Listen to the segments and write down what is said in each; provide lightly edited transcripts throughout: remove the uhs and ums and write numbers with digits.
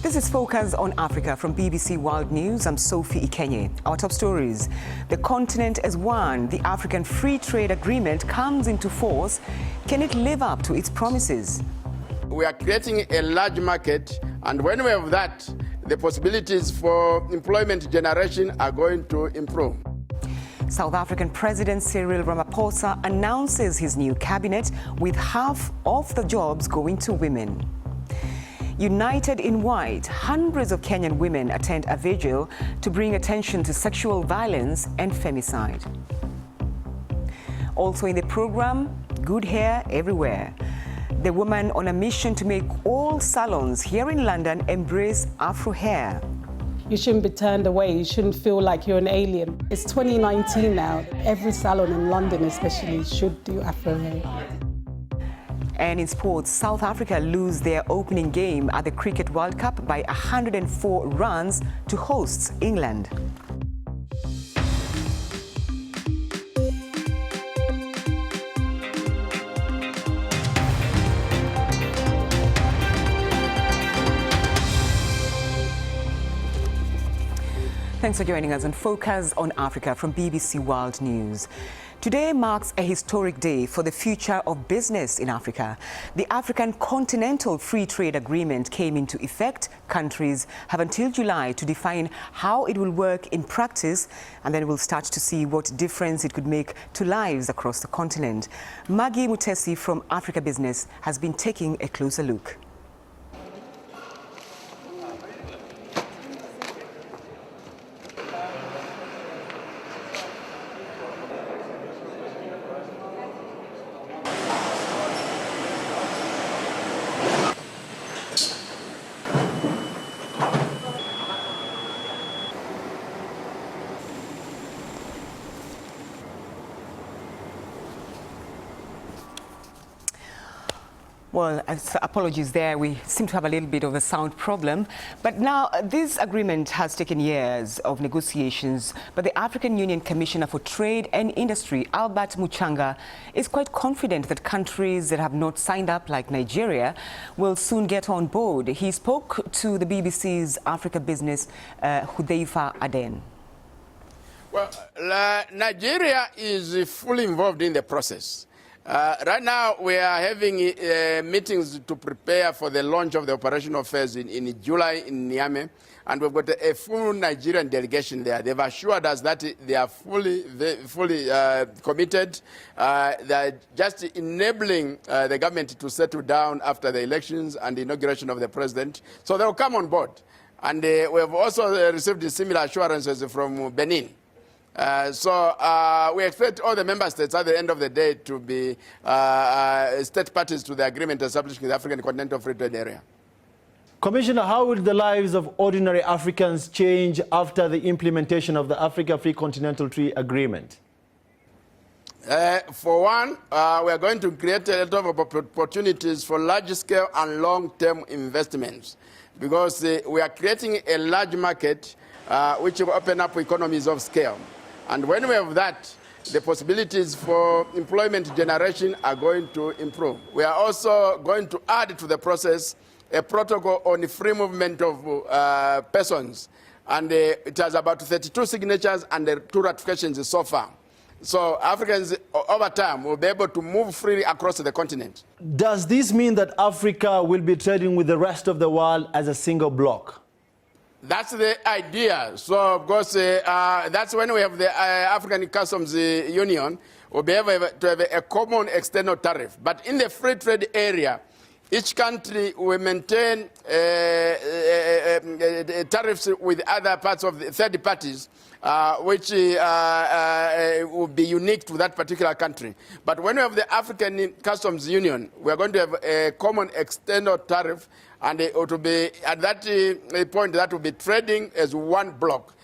This is Focus on Africa from BBC World News. I'm Sophie Ikenye. Our top stories. The continent as one. The African Free Trade Agreement comes into force. Can it live up to its promises? We are creating a large market, and when we have that, the possibilities for employment generation are going to improve. South African President Cyril Ramaphosa announces his new cabinet with half of the jobs going to women. United in white, hundreds of Kenyan women attend a vigil to bring attention to sexual violence and femicide. Also in the program, good hair everywhere. The woman on a mission to make all salons here in London embrace Afro hair. You shouldn't be turned away. You shouldn't feel like you're an alien. It's 2019 now. Every salon in London especially should do Afro hair. And in sports, South Africa lose their opening game at the Cricket World Cup by 104 runs to hosts England. Thanks for joining us on Focus on Africa from BBC World News. Today marks a historic day for the future of business in Africa. The African Continental Free Trade Agreement came into effect. Countries have until July to define how it will work in practice, and then we'll start to see what difference it could make to lives across the continent. Maggie Mutesi from Africa Business has been taking a closer look. Well, apologies there. We seem to have a little bit of a sound problem. But now, this agreement has taken years of negotiations. But the African Union Commissioner for Trade and Industry, Albert Muchanga, is quite confident that countries that have not signed up, like Nigeria, will soon get on board. He spoke to the BBC's Africa Business, Hudhaifa Aden. Well, Nigeria is fully involved in the process. Right now, we are having meetings to prepare for the launch of the operational phase in July in Niamey, and we've got a full Nigerian delegation there. They've assured us that they are fully committed. They're just enabling the government to settle down after the elections and the inauguration of the president. So they'll come on board. And we have also received similar assurances from Benin. So we expect all the member states at the end of the day to be state parties to the agreement establishing the African Continental Free Trade Area. Commissioner, how will the lives of ordinary Africans change after the implementation of the Africa Free Continental Trade Agreement? For one, we are going to create a lot of opportunities for large-scale and long-term investments, because we are creating a large market which will open up economies of scale. And when we have that, the possibilities for employment generation are going to improve. We are also going to add to the process a protocol on the free movement of persons. And it has about 32 signatures and 2 ratifications so far. So Africans, over time, will be able to move freely across the continent. Does this mean that Africa will be trading with the rest of the world as a single bloc? That's the idea. So, of course, that's when we have the African Customs Union, we'll be able to have a common external tariff. But in the free trade area, each country will maintain tariffs with other parts of the third parties, which will be unique to that particular country. But when we have the African Customs Union, we are going to have a common external tariff, and it will be, at that point, that will be trading as one bloc.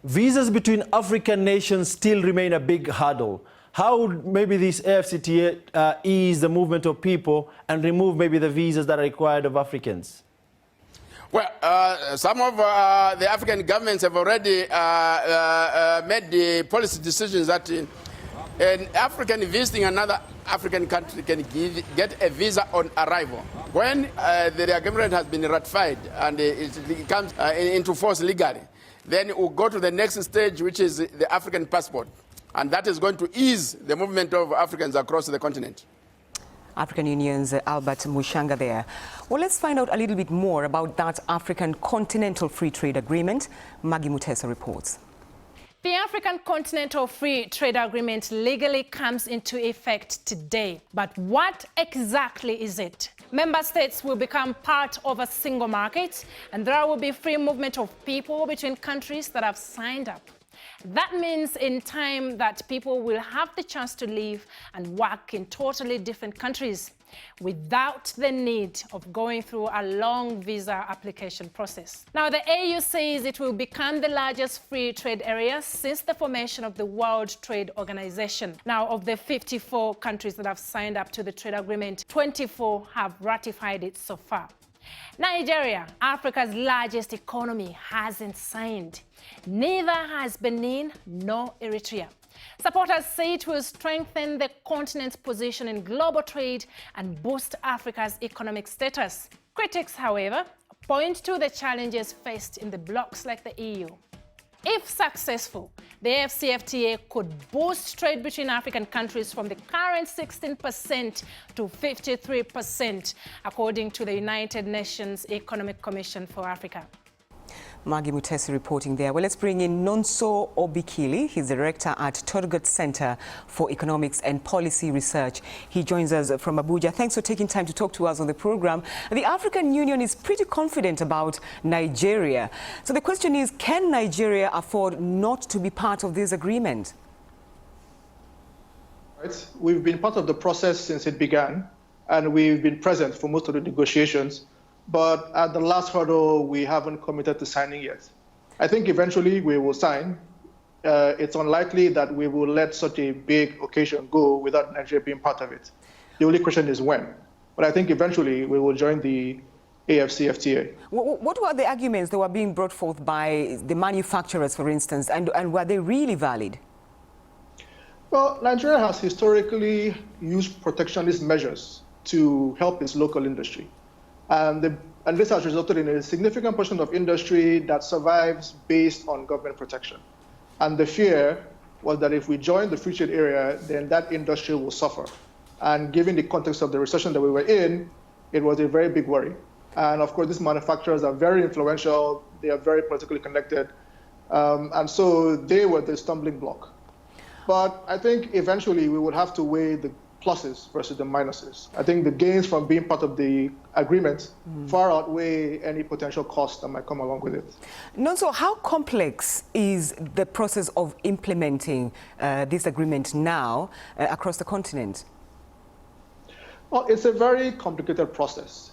Visas between African nations still remain a big hurdle. How would maybe this AfCFTA ease the movement of people and remove maybe the visas that are required of Africans? Well, some of the African governments have already made the policy decisions that an African visiting another African country can get a visa on arrival. When the agreement has been ratified and it comes into force legally, then we'll go to the next stage, which is the African passport. And that is going to ease the movement of Africans across the continent. African Union's Albert Mushanga there. Well, let's find out a little bit more about that African Continental Free Trade Agreement. Maggie Mutesa reports. The African Continental Free Trade Agreement legally comes into effect today. But what exactly is it? Member states will become part of a single market, and there will be free movement of people between countries that have signed up. That means in time that people will have the chance to live and work in totally different countries without the need of going through a long visa application process. Now, the AU says it will become the largest free trade area since the formation of the World Trade Organization. Now, of the 54 countries that have signed up to the trade agreement, 24 have ratified it so far. Nigeria, Africa's largest economy, hasn't signed. Neither has Benin nor Eritrea. Supporters say it will strengthen the continent's position in global trade and boost Africa's economic status. Critics, however, point to the challenges faced in the blocs like the EU. If successful, the AfCFTA could boost trade between African countries from the current 16% to 53%, according to the United Nations Economic Commission for Africa. Maggie Mutesi reporting there. Well, let's bring in Nonso Obikili. He's the director at Turgut Center for Economics and Policy Research. He joins us from Abuja. Thanks for taking time to talk to us on the program. The African Union is pretty confident about Nigeria. So the question is, can Nigeria afford not to be part of this agreement? Right. We've been part of the process since it began, and we've been present for most of the negotiations. But at the last hurdle, we haven't committed to signing yet. I think eventually we will sign. It's unlikely that we will let such a big occasion go without Nigeria being part of it. The only question is when. But I think eventually we will join the AfCFTA. What were the arguments that were being brought forth by the manufacturers, for instance, and were they really valid? Well, Nigeria has historically used protectionist measures to help its local industry. And this has resulted in a significant portion of industry that survives based on government protection. And the fear was that if we join the free trade area, then that industry will suffer. And given the context of the recession that we were in, it was a very big worry. And of course, these manufacturers are very influential. They are very politically connected. And so they were the stumbling block. But I think eventually we would have to weigh the pluses versus the minuses. I think the gains from being part of the agreement far outweigh any potential cost that might come along with it. So how complex is the process of implementing this agreement now across the continent? Well, it's a very complicated process.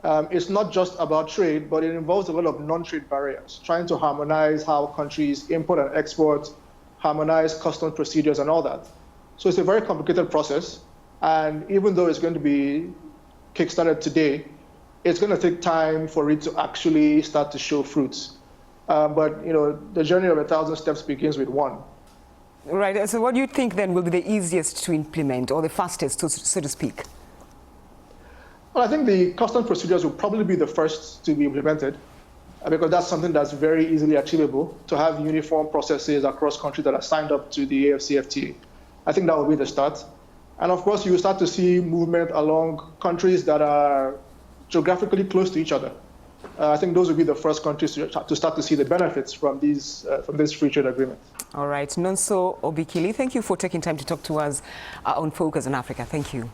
It's not just about trade, but it involves a lot of non-trade barriers, trying to harmonize how countries import and export, harmonize customs procedures and all that. So it's a very complicated process, and even though it's going to be kickstarted today, it's going to take time for it to actually start to show fruits. But you know, the journey of 1,000 steps begins with one. Right. So what do you think then will be the easiest to implement, or the fastest, so to speak? Well, I think the customs procedures will probably be the first to be implemented, because that's something that's very easily achievable, to have uniform processes across countries that are signed up to the AfCFTA. I think that will be the start. And of course, you will start to see movement along countries that are geographically close to each other. I think those will be the first countries to start to see the benefits from this free trade agreement. All right. Nonso Obikili, thank you for taking time to talk to us on Focus on Africa. Thank you.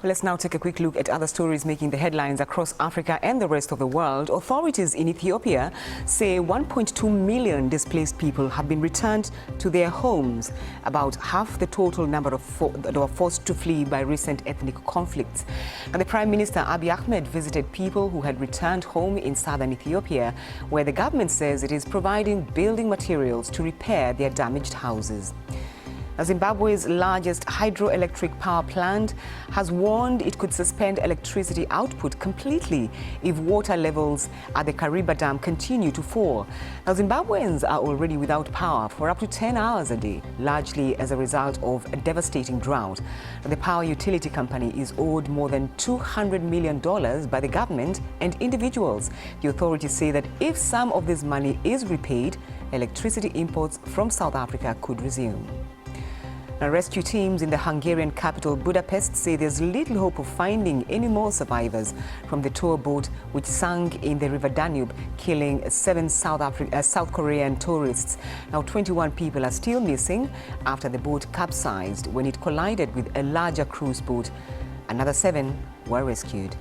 Let's now take a quick look at other stories making the headlines across Africa and the rest of the world. Authorities in Ethiopia say 1.2 million displaced people have been returned to their homes, about half the total number that were forced to flee by recent ethnic conflicts. And the Prime Minister Abiy Ahmed visited people who had returned home in southern Ethiopia, where the government says it is providing building materials to repair their damaged houses. Now, Zimbabwe's largest hydroelectric power plant has warned it could suspend electricity output completely if water levels at the Kariba Dam continue to fall. Now, Zimbabweans are already without power for up to 10 hours a day, largely as a result of a devastating drought. Now, the power utility company is owed more than $200 million by the government and individuals. The authorities say that if some of this money is repaid, electricity imports from South Africa could resume. Now, rescue teams in the Hungarian capital Budapest say there's little hope of finding any more survivors from the tour boat which sank in the River Danube, killing 7 South Korean tourists. Now, 21 people are still missing after the boat capsized when it collided with a larger cruise boat. Another 7 were rescued.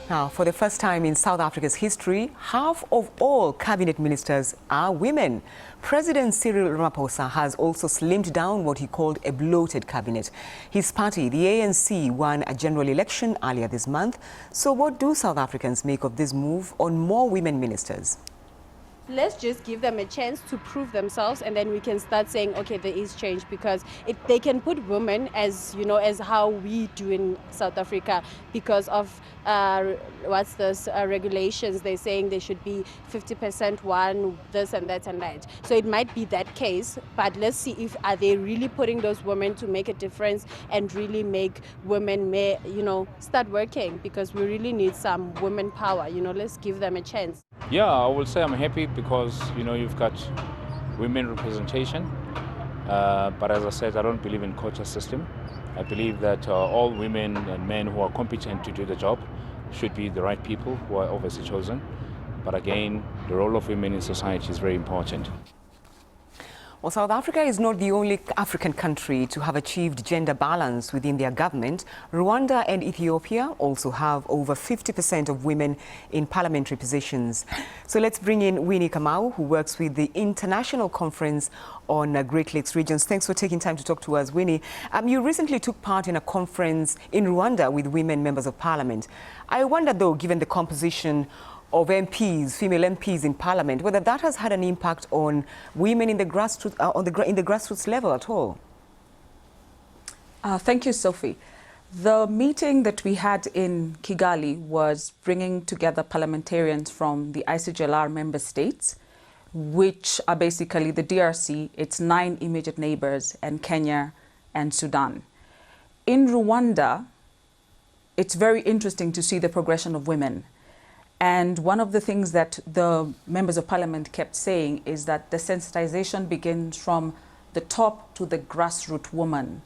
Now, for the first time in South Africa's history, half of all cabinet ministers are women. President Cyril Ramaphosa has also slimmed down what he called a bloated cabinet. His party, the ANC, won a general election earlier this month. So what do South Africans make of this move on more women ministers? Let's just give them a chance to prove themselves, and then we can start saying, okay, there is change, because they can put women as, you know, as how we do in South Africa because of regulations. They're saying they should be 50% one, this and that and that. So it might be that case, but let's see if are they really putting those women to make a difference and really make women, start working, because we really need some women power. Let's give them a chance. Yeah, I will say I'm happy because, you've got women representation. But as I said, I don't believe in quota system. I believe that all women and men who are competent to do the job should be the right people who are obviously chosen. But again, the role of women in society is very important. Well, South Africa is not the only African country to have achieved gender balance within their government. Rwanda and Ethiopia also have over 50% of women in parliamentary positions. So let's bring in Winnie Kamal, who works with the International Conference on Great Lakes Regions. Thanks for taking time to talk to us, Winnie. You recently took part in a conference in Rwanda with women members of parliament. I wonder, though, given the composition of MPs, female MPs in Parliament, whether that has had an impact on women in the grassroots, in the grassroots level at all. Thank you, Sophie. The meeting that we had in Kigali was bringing together parliamentarians from the ICGLR member states, which are basically the DRC, its 9 immediate neighbors, and Kenya and Sudan. In Rwanda, it's very interesting to see the progression of women. And one of the things that the members of parliament kept saying is that the sensitization begins from the top to the grassroots woman.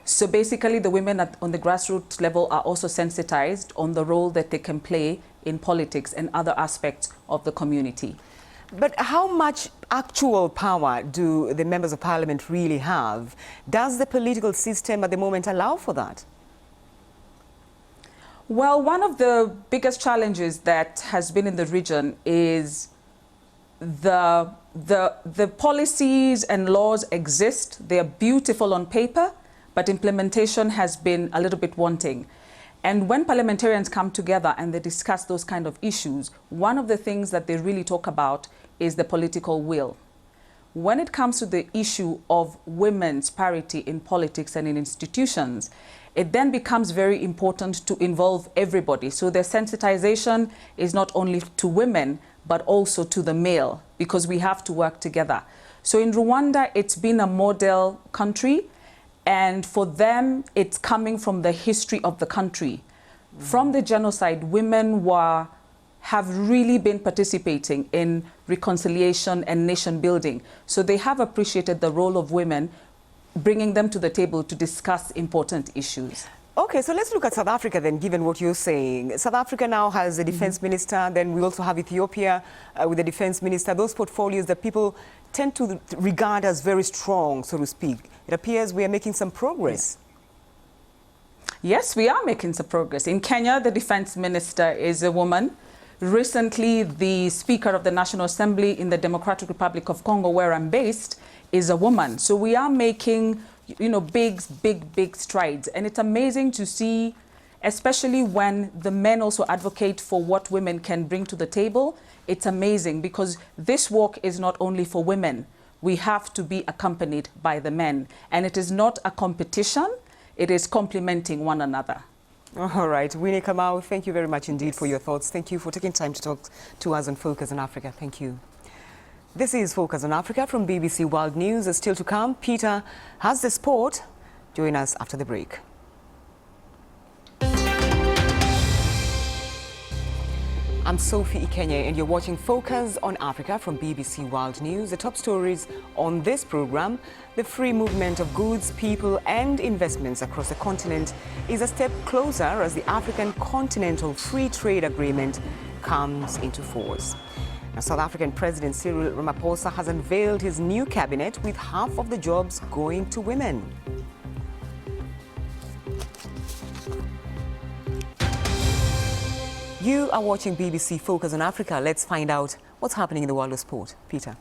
So basically the women on the grassroots level are also sensitized on the role that they can play in politics and other aspects of the community. But how much actual power do the members of parliament really have? Does the political system at the moment allow for that? Well, one of the biggest challenges that has been in the region is the policies and laws exist. They are beautiful on paper, but implementation has been a little bit wanting. And when parliamentarians come together and they discuss those kind of issues, one of the things that they really talk about is the political will. When it comes to the issue of women's parity in politics and in institutions, it then becomes very important to involve everybody. So the sensitization is not only to women, but also to the male, because we have to work together. So in Rwanda, it's been a model country, and for them, it's coming from the history of the country. From the genocide, women have really been participating in reconciliation and nation building. So they have appreciated the role of women, bringing them to the table to discuss important issues. Okay, so let's look at South Africa then, given what you're saying. South Africa now has a defense minister, then we also have Ethiopia with a defense minister. Those portfolios that people tend to regard as very strong, so to speak. It appears we are making some progress. Yes, we are making some progress. In Kenya, the defense minister is a woman. Recently, the Speaker of the National Assembly in the Democratic Republic of Congo, where I'm based, is a woman. So we are making, big strides. And it's amazing to see especially when the men also advocate for what women can bring to the table. It's amazing because this walk is not only for women. We have to be accompanied by the men. And it is not a competition, it is complementing one another. All right, Winnie Kamal, thank you very much indeed for your thoughts. Thank you for taking time to talk to us on Focus on Africa. Thank you. This is Focus on Africa from BBC World News. Still to come, Peter has the sport. Join us after the break. I'm Sophie Ikenye and you're watching Focus on Africa from BBC World News. The top stories on this program: the free movement of goods, people and investments across the continent is a step closer as the African Continental Free Trade Agreement comes into force. Now, South African President Cyril Ramaphosa has unveiled his new cabinet with half of the jobs going to women. You are watching BBC Focus on Africa. Let's find out what's happening in the world of sport. Peter.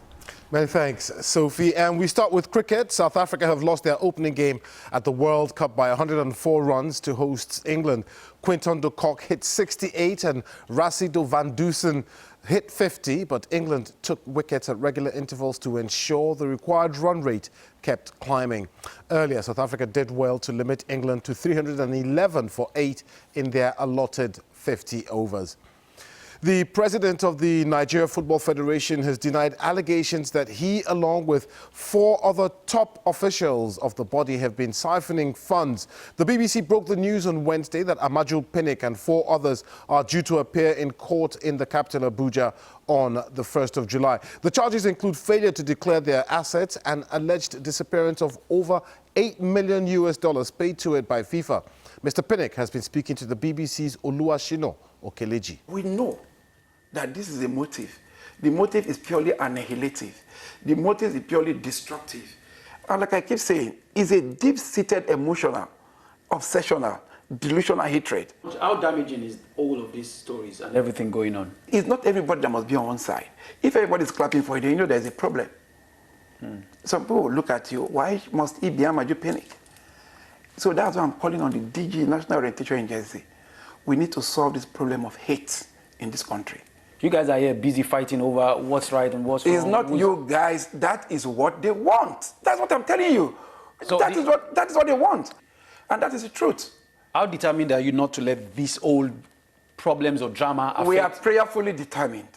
Many thanks, Sophie. And we start with cricket. South Africa have lost their opening game at the World Cup by 104 runs to hosts England. Quinton de Kock hit 68 and Racido van Dusen hit 50, but England took wickets at regular intervals to ensure the required run rate kept climbing. Earlier, South Africa did well to limit England to 311 for 8 in their allotted 50 overs. The president of the Nigeria Football Federation has denied allegations that he, along with 4 other top officials of the body, have been siphoning funds. The BBC broke the news on Wednesday that Amaju Pinnick and 4 others are due to appear in court in the capital Abuja on the 1st of July. The charges include failure to declare their assets and alleged disappearance of over $8 million paid to it by FIFA. Mr. Pinnick has been speaking to the BBC's Oluwashino Okeleji. We know that this is a motive. The motive is purely annihilative. The motive is purely destructive. And like I keep saying, it's a deep-seated emotional, obsessional, delusional hatred. How damaging is all of these stories and everything going on? It's not everybody that must be on one side. If everybody is clapping for it, then you know there's a problem. Some people will look at you, why must he be Amaju Pinnick? So that's why I'm calling on the DG, National Orientation Agency. We need to solve this problem of hate in this country. You guys are here busy fighting over what's right and what's wrong. It's not you guys, that is what they want. That's what I'm telling you. So that is what they want. And that is the truth. How determined are you not to let these old problems or drama affect? We are prayerfully determined.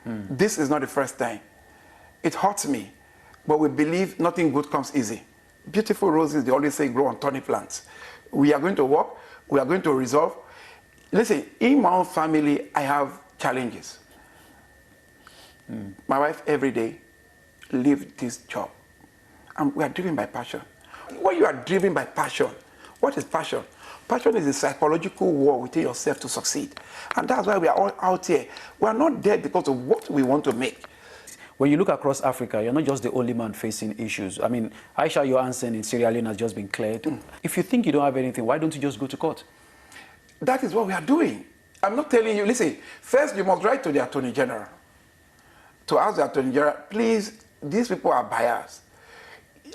This is not the first time. It hurts me, but we believe nothing good comes easy. Beautiful roses, they always say, grow on thorny plants. We are going to work. We are going to resolve. Listen, in my own family, I have challenges. My wife every day lives this job. And we are driven by passion. When you are driven by passion, what is passion? Passion is a psychological war within yourself to succeed. And that's why we are all out here. We are not there because of what we want to make. When you look across Africa, you're not just the only man facing issues. I mean, Aisha Johansen in Sierra Leone has just been cleared. If you think you don't have anything, why don't you just go to court? That is what we are doing. I'm not telling you, listen, first you must write to the Attorney General to ask the Attorney General, please, these people are biased.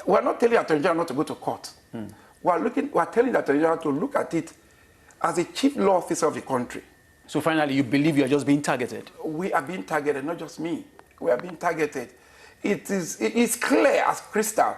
We're not telling the Attorney General not to go to court. We're telling the Attorney General to look at it as a chief law officer of the country. So finally, you believe you're just being targeted? We are being targeted, not just me. We are being targeted. It is clear as crystal.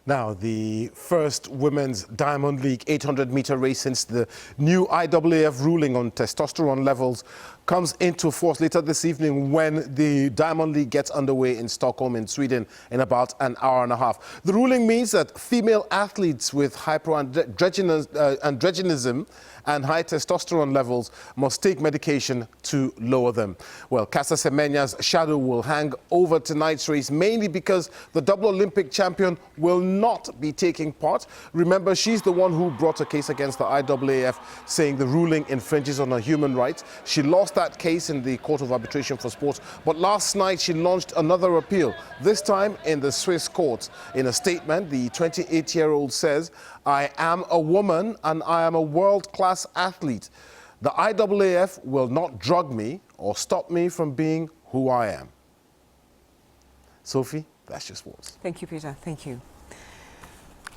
Now, the first women's Diamond League 800-meter race since the new IAAF ruling on testosterone levels comes into force later this evening when the Diamond League gets underway in Stockholm in Sweden in about an hour and a half. The ruling means that female athletes with hyperandrogenism and high testosterone levels must take medication to lower them. Well, Casa Semenya's shadow will hang over tonight's race, mainly because the double Olympic champion will not be taking part. Remember, she's the one who brought a case against the IAAF saying the ruling infringes on her human rights. She lost that case in the Court of Arbitration for Sport, but last night she launched another appeal, this time in the Swiss courts. In a statement, the 28-year-old says, "I am a woman and I am a world-class athlete. The IAAF will not drug me or stop me from being who I am." Sophie, that's your sports. Thank you, Peter. Thank you.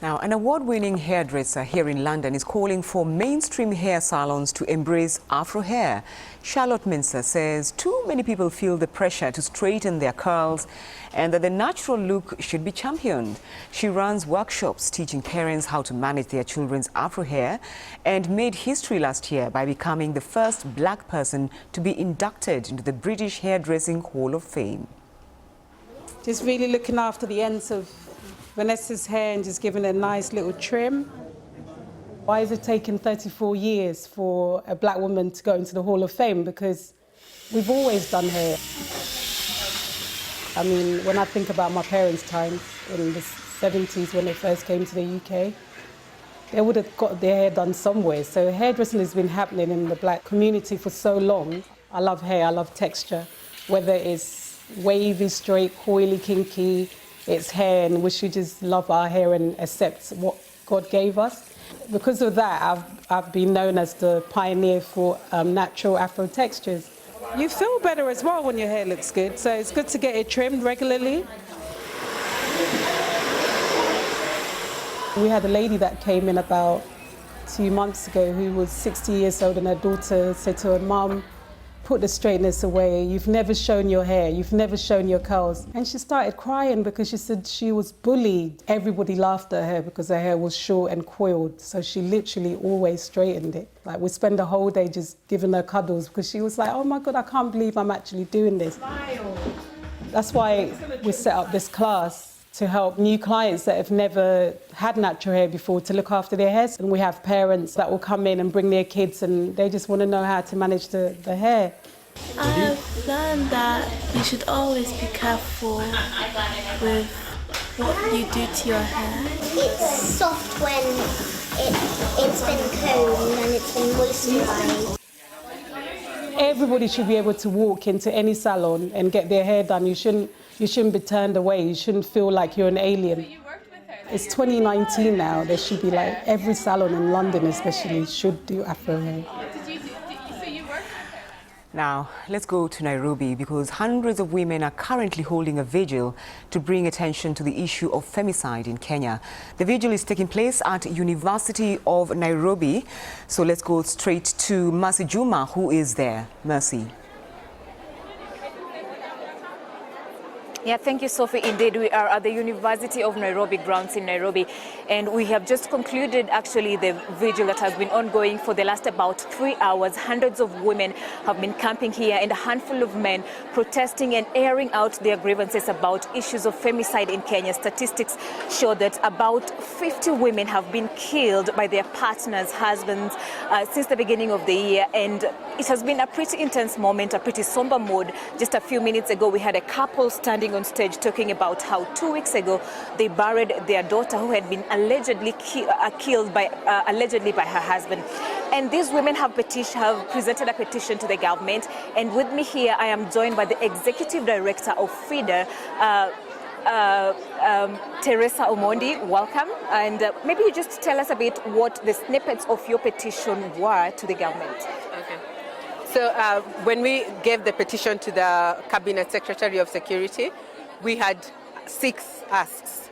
Now, an award-winning hairdresser here in London is calling for mainstream hair salons to embrace Afro hair. Charlotte Minster says too many people feel the pressure to straighten their curls and that the natural look should be championed. She runs workshops teaching parents how to manage their children's Afro hair and made history last year by becoming the first black person to be inducted into the British Hairdressing Hall of Fame. Just really looking after the ends of Vanessa's hair and just giving it a nice little trim. Why has it taken 34 years for a black woman to go into the Hall of Fame? Because we've always done hair. I mean, when I think about my parents' times in the 70s when they first came to the UK, they would have got their hair done somewhere. So hairdressing has been happening in the black community for so long. I love hair, I love texture, whether it's wavy, straight, coily, kinky, it's hair, and we should just love our hair and accept what God gave us. Because of that, I've been known as the pioneer for natural Afro textures. You feel better as well when your hair looks good, so it's good to get it trimmed regularly. We had a lady that came in about 2 months ago who was 60 years old, and her daughter said to her mum, "Put the straightness away, you've never shown your hair, you've never shown your curls." And she started crying because she said she was bullied. Everybody laughed at her because her hair was short and coiled, so she literally always straightened it. Like, we spend the whole day just giving her cuddles because she was like, "Oh my God, I can't believe I'm actually doing this." That's why we set up this class to help new clients that have never had natural hair before to look after their hairs. And we have parents that will come in and bring their kids and they just want to know how to manage the hair. I've learned that you should always be careful with what you do to your hair. It's soft when it's been combed and it's been moisturised. Everybody should be able to walk into any salon and get their hair done. You shouldn't be turned away. You shouldn't feel like you're an alien. It's 2019 now. There should be, like, every salon in London especially should do Afro hair. Now, let's go to Nairobi because hundreds of women are currently holding a vigil to bring attention to the issue of femicide in Kenya. The vigil is taking place at University of Nairobi. So let's go straight to Mercy Juma, who is there. Mercy. Yeah, thank you, Sophie. Indeed, we are at the University of Nairobi grounds in Nairobi, and we have just concluded actually the vigil that has been ongoing for the last about 3 hours. Hundreds of women have been camping here and a handful of men protesting and airing out their grievances about issues of femicide in Kenya. Statistics show that about 50 women have been killed by their partners, husbands, since the beginning of the year, and it has been a pretty intense moment, a pretty somber mood. Just a few minutes ago, we had a couple standing on stage talking about how 2 weeks ago they buried their daughter who had been allegedly killed by her husband. And these women have presented a petition to the government. And with me here, I am joined by the executive director of FIDA, Teresa Omondi. Welcome. And maybe you just tell us a bit what the snippets of your petition were to the government. Okay. So when we gave the petition to the Cabinet Secretary of Security, we had 6 asks,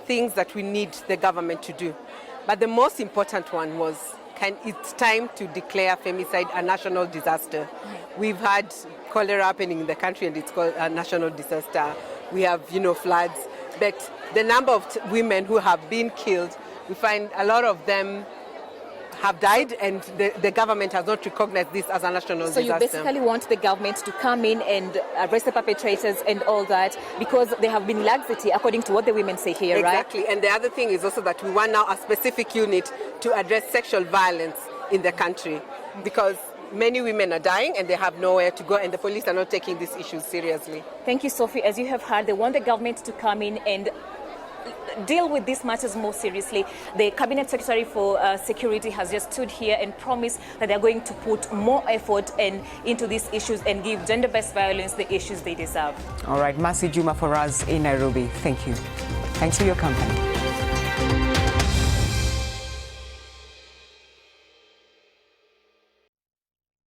things that we need the government to do. But the most important one was, it's time to declare femicide a national disaster. We've had cholera happening in the country and it's called a national disaster. We have, floods. But the number of women who have been killed, we find a lot of them have died, and the government has not recognized this as a national disaster. So you basically want the government to come in and arrest the perpetrators and all that because there have been laxity, according to what the women say here, right? Exactly. And the other thing is also that we want now a specific unit to address sexual violence in the country because many women are dying and they have nowhere to go, and the police are not taking these issues seriously. Thank you, Sophie. As you have heard, they want the government to come in and deal with these matters more seriously. The Cabinet Secretary for Security has just stood here and promised that they're going to put more effort into these issues and give gender-based violence the issues they deserve. All right, Mercy Juma for us in Nairobi. Thank you. Thanks for your company.